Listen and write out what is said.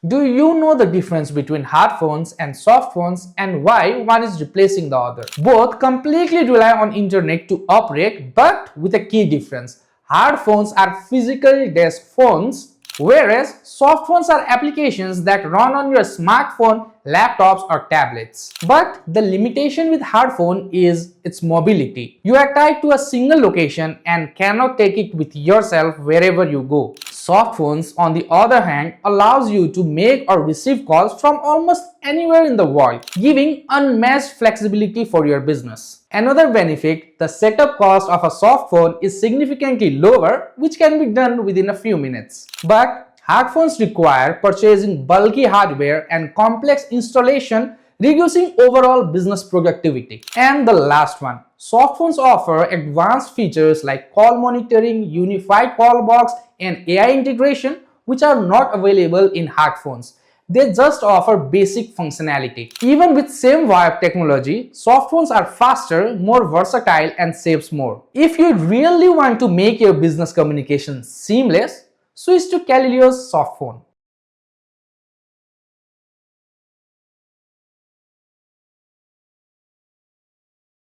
Do you know the difference between hardphones and softphones and why one is replacing the other? Both completely rely on internet to operate, but with a key difference. Hardphones are physical desk phones, whereas softphones are applications that run on your smartphone, laptops or tablets. But the limitation with hardphone is its mobility. You are tied to a single location and cannot take it with yourself wherever you go. Softphones, on the other hand, allows you to make or receive calls from almost anywhere in the world, giving unmatched flexibility for your business. Another benefit, the setup cost of a softphone is significantly lower, which can be done within a few minutes. But hardphones require purchasing bulky hardware and complex installation, reducing overall business productivity. And the last one, softphones offer advanced features like call monitoring, unified call box, and AI integration, which are not available in hardphones. They just offer basic functionality. Even with same VoIP technology, softphones are faster, more versatile, and saves more. If you really want to make your business communication seamless, switch to Calilio's softphone.